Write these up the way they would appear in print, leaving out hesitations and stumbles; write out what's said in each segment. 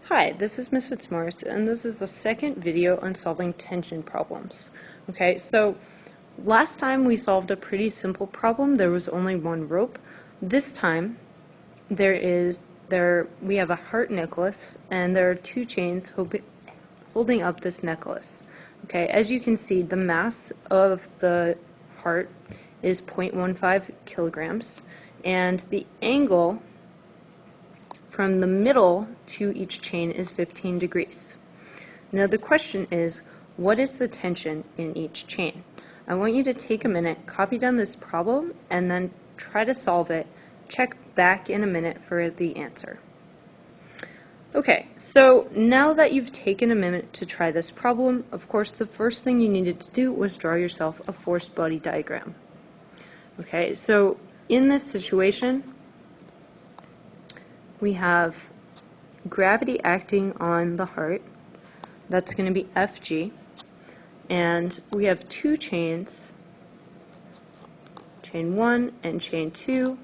Hi, this is Ms. Fitzmaurice, and this is the second video on solving tension problems. Okay, so last time we solved a pretty simple problem. There was only one rope. This time we have a heart necklace, and there are two chains holding up this necklace. Okay, as you can see, the mass of the heart is 0.15 kilograms, and the angle from the middle to each chain is 15 degrees. Now the question is, what is the tension in each chain? I want you to take a minute, copy down this problem, and then try to solve it. Check back in a minute for the answer. Okay, so now that you've taken a minute to try this problem, of course the first thing you needed to do was draw yourself a force body diagram. Okay, so in this situation, we have gravity acting on the heart. That's going to be Fg. And we have two chains, chain 1 and chain 2,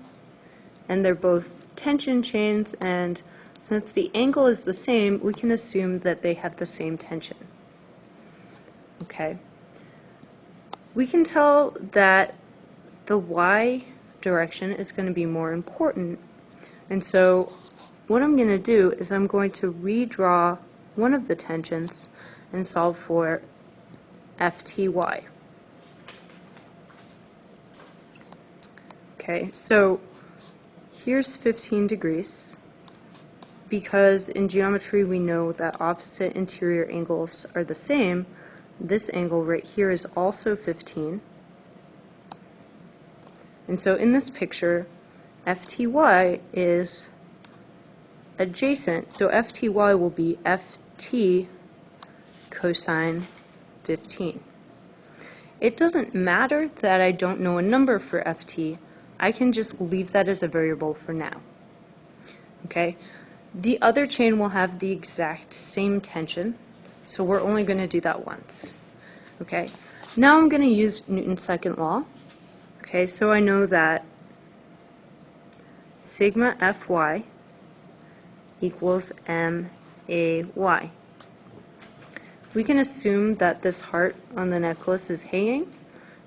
and they're both tension chains, and since the angle is the same, we can assume that they have the same tension. Okay. We can tell that the y direction is going to be more important, and so what I'm going to do is I'm going to redraw one of the tensions and solve for Fty. Okay, so here's 15 degrees. Because in geometry we know that opposite interior angles are the same, this angle right here is also 15. And so in this picture, Fty is adjacent, so Fty will be Ft cosine 15. It doesn't matter that I don't know a number for Ft. I can just leave that as a variable for now. Okay? The other chain will have the exact same tension, so we're only going to do that once. Okay? Now I'm going to use Newton's second law. Okay, so I know that sigma Fy equals MAY. We can assume that this heart on the necklace is hanging.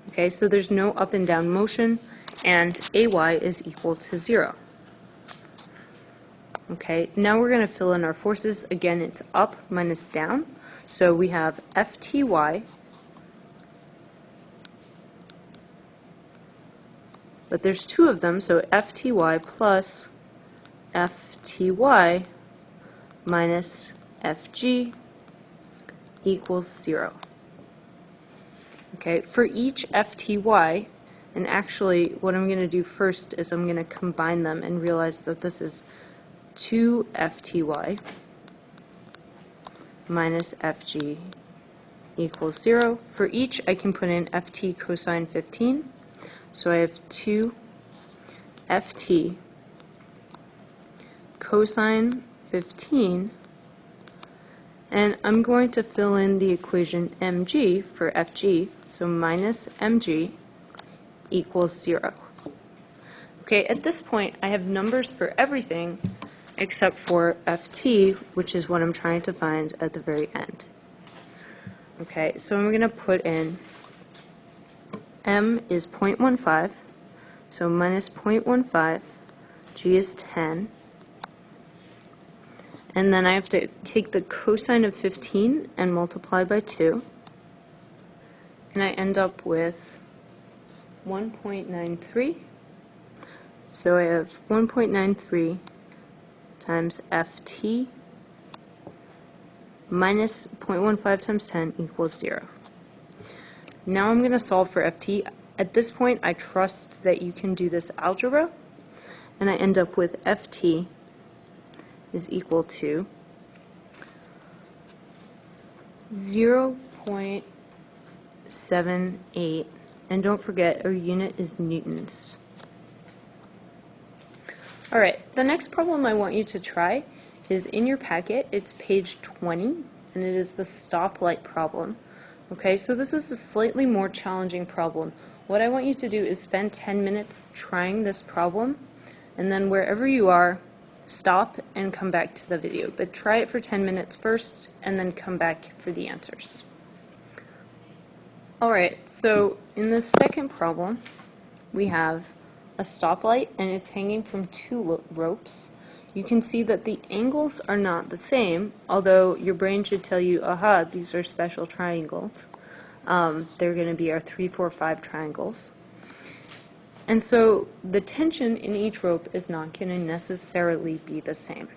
Okay, so there's no up and down motion, and AY is equal to 0. Okay, now we're going to fill in our forces. Again, it's up minus down. So we have Fty, but there's two of them, so Fty plus Fty minus Fg equals 0. Okay, for each Fty, and actually what I'm going to do first is I'm going to combine them and realize that this is 2 Fty minus Fg equals 0. For each, I can put in Ft cosine 15. So I have 2 Ft cosine 15, and I'm going to fill in the equation mg for Fg, so minus mg equals 0. Okay, at this point, I have numbers for everything except for Ft, which is what I'm trying to find at the very end. Okay, so I'm going to put in m is 0.15, so minus 0.15, g is 10, and then I have to take the cosine of 15 and multiply by 2, and I end up with 1.93. So I have 1.93 times Ft minus 0.15 times 10 equals 0. Now I'm going to solve for Ft. At this point, I trust that you can do this algebra, and I end up with Ft is equal to 0.78, and don't forget our unit is newtons. Alright, the next problem I want you to try is in your packet. It's page 20, and it is the stoplight problem. Okay, so this is a slightly more challenging problem. What I want you to do is spend 10 minutes trying this problem, and then wherever you are, stop and come back to the video. But try it for 10 minutes first and then come back for the answers. Alright, so in the second problem, we have a stoplight and it's hanging from two ropes. You can see that the angles are not the same, although your brain should tell you, aha, these are special triangles. They're going to be our 3, 4, 5 triangles. And so the tension in each rope is not going to necessarily be the same.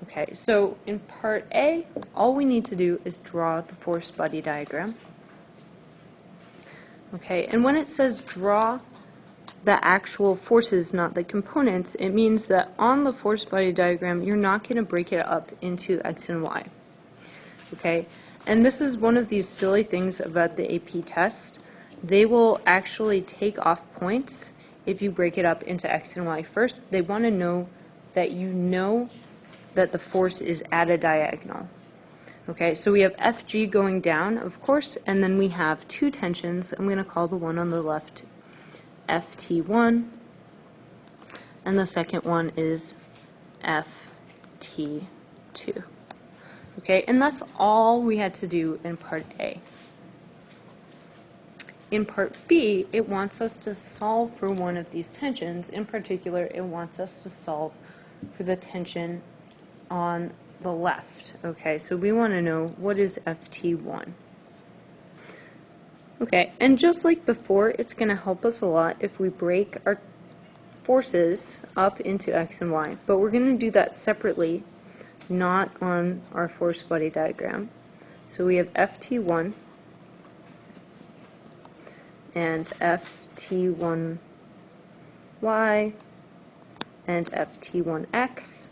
Okay, so in part A, all we need to do is draw the force body diagram. Okay, and when it says draw the actual forces, not the components, it means that on the force body diagram, you're not going to break it up into X and Y. Okay, and this is one of these silly things about the AP test. They will actually take off points if you break it up into X and Y first. They want to know that you know that the force is at a diagonal. Okay, so we have FG going down, of course, and then we have two tensions. I'm going to call the one on the left FT1, and the second one is FT2. Okay, and that's all we had to do in part A. In part B, it wants us to solve for one of these tensions. In particular, it wants us to solve for the tension on the left. Okay, so we want to know what is FT1. Okay, and just like before, it's going to help us a lot if we break our forces up into X and Y, but we're going to do that separately, not on our force body diagram. So we have FT1 and FT1Y and FT1X.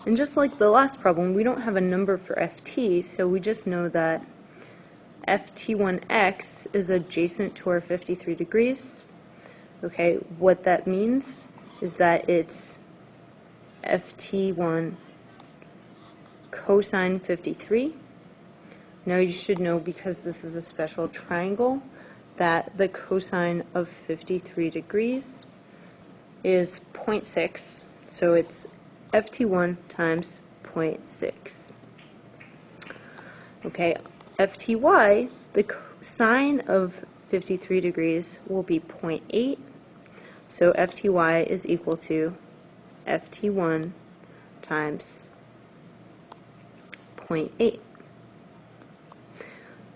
And just like the last problem, we don't have a number for FT, so we just know that FT1X is adjacent to our 53 degrees. Okay, what that means is that it's FT1 cosine 53. Now you should know, because this is a special triangle, that the cosine of 53 degrees is 0.6, so it's FT1 times 0.6. Okay, FTY, the sine of 53 degrees will be 0.8, so FTY is equal to FT1 times 0.8.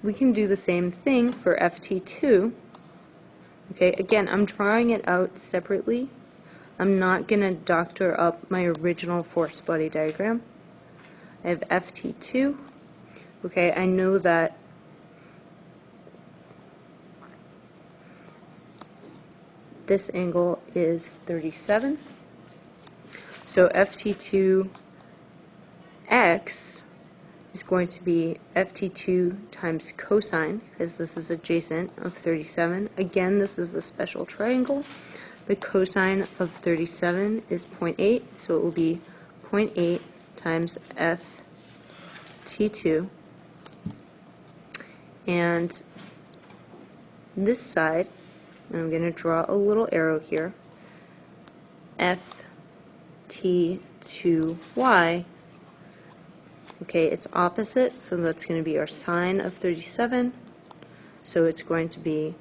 We can do the same thing for FT2. Okay, again, I'm drawing it out separately. I'm not going to doctor up my original force body diagram. I have FT2. Okay, I know that this angle is 37. So FT2X is going to be FT2 times cosine, because this is adjacent, of 37. Again, this is a special triangle. The cosine of 37 is 0.8, so it will be 0.8 times FT2. And this side, and I'm going to draw a little arrow here, FT2Y. Okay, it's opposite, so that's going to be our sine of 37. So it's going to be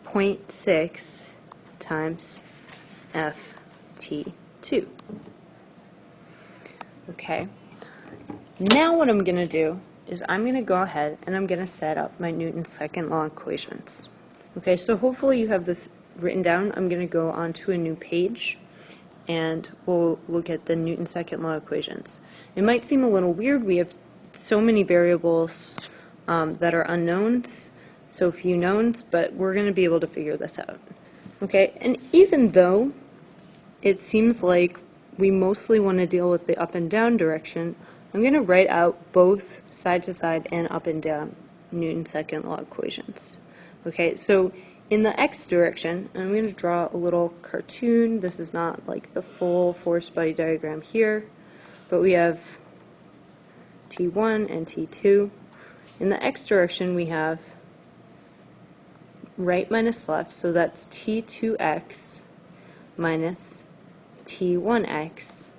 0.6 times FT2. Okay, now what I'm going to do is I'm going to go ahead and I'm going to set up my Newton's second law equations. Okay, so hopefully you have this written down. I'm going to go onto a new page and we'll look at the Newton's second law equations. It might seem a little weird. We have so many variables that are unknowns, so few knowns, but we're going to be able to figure this out. Okay, and even though it seems like we mostly want to deal with the up and down direction, I'm going to write out both side to side and up and down Newton's second law equations. Okay, so in the x direction, I'm going to draw a little cartoon. This is not like the full force body diagram here, but we have T1 and T2. In the x direction, we have right minus left, so that's t2x minus t1x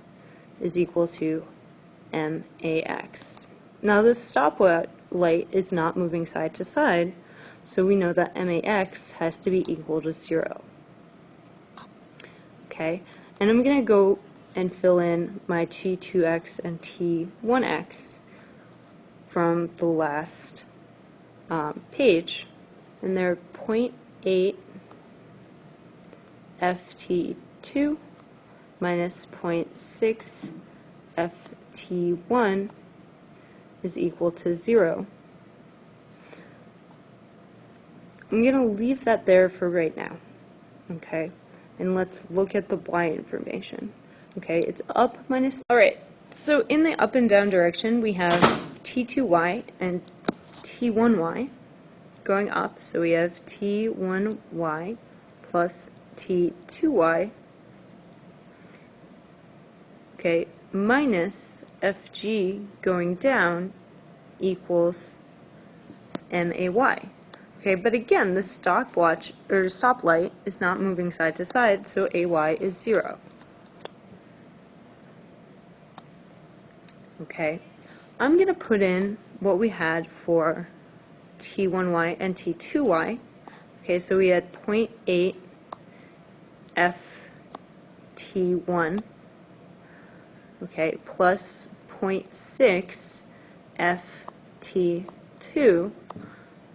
is equal to max. Now this stoplight is not moving side to side, so we know that max has to be equal to 0. Okay, and I'm going to go and fill in my t2x and t1x from the last page, and they're 0.8 ft2 minus 0.6 ft1 is equal to 0. I'm going to leave that there for right now, okay? And let's look at the y information. Okay, it's up minus... Alright, so in the up and down direction we have t2y and t1y going up, so we have t1y plus t2y, okay, minus fg going down equals may. Okay, but again, the stopwatch or stoplight is not moving side to side, so ay is 0. Okay, I'm going to put in what we had for t1y and t2y. Okay, so we had 0.8 ft1, okay, plus 0.6 ft2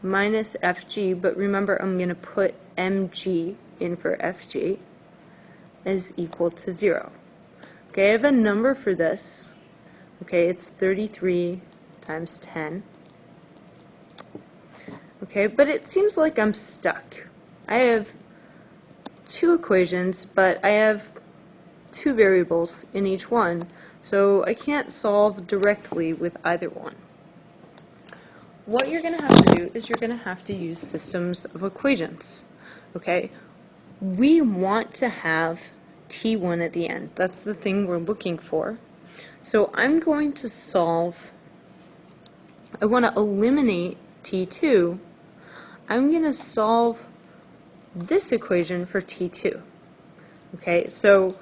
minus fg, but remember I'm going to put mg in for fg, is equal to 0. Okay, I have a number for this. Okay, it's 33 times 10. Okay, but it seems like I'm stuck. I have two equations, but I have two variables in each one, so I can't solve directly with either one. What you're going to have to do is you're going to have to use systems of equations. Okay, we want to have t1 at the end. That's the thing we're looking for. So I'm going to solve, I want to eliminate t2. I'm going to solve this equation for t2. Okay, so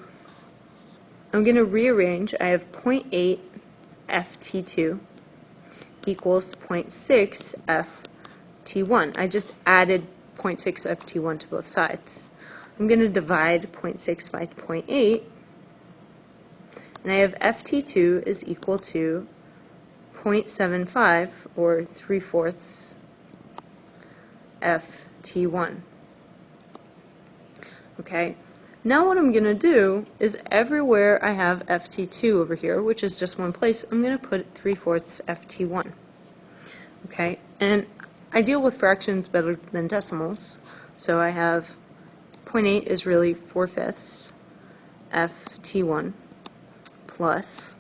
I'm going to rearrange. I have 0.8 ft2 equals 0.6 ft1. I just added 0.6 ft1 to both sides. I'm going to divide 0.6 by 0.8, and I have ft2 is equal to 0.75, or 3/4 ft1. Okay, now what I'm going to do is everywhere I have ft2 over here, which is just one place, I'm going to put 3/4 ft1. Okay, and I deal with fractions better than decimals, so I have 0.8 is really 4/5 ft1 plus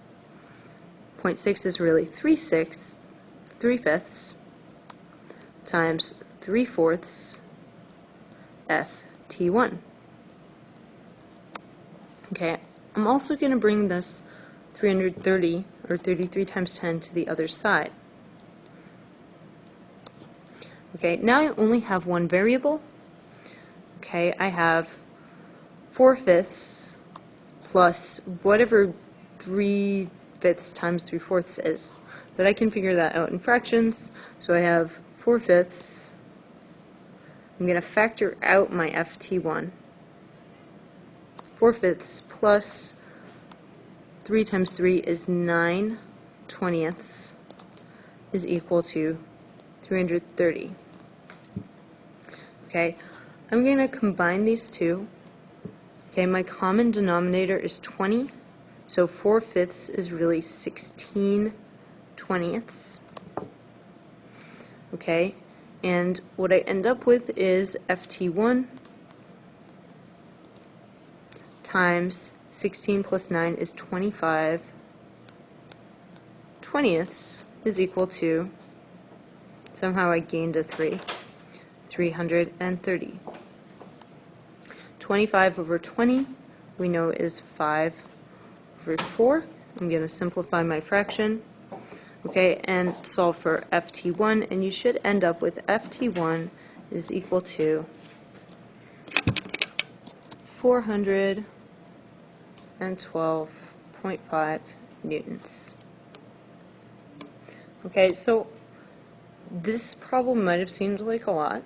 0.6 is really 3/5 times 3/4 ft1. Okay, I'm also going to bring this 330, or 33 times 10, to the other side. Okay, now I only have one variable. Okay, I have 4/5 plus whatever 3/5 times 3/4 is. But I can figure that out in fractions, so I have 4/5. I'm going to factor out my ft1. 4/5 plus 3 times 3 is 9/20 is equal to 330. Okay, I'm going to combine these two. Okay, my common denominator is 20, so 4/5 is really 16/20. Okay, and what I end up with is ft1 times 16 plus 9 is 25/20 is equal to, somehow I gained a 330. 25 over 20 we know is 5/4. I'm going to simplify my fraction, okay, and solve for ft1, and you should end up with ft1 is equal to 412.5 newtons. Okay, so this problem might have seemed like a lot,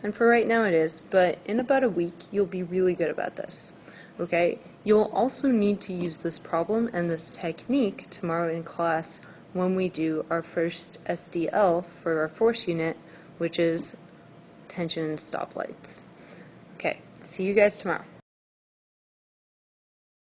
and for right now it is, but in about a week you'll be really good about this. Okay, you'll also need to use this problem and this technique tomorrow in class when we do our first SDL for our force unit, which is tension stoplights. Okay, see you guys tomorrow.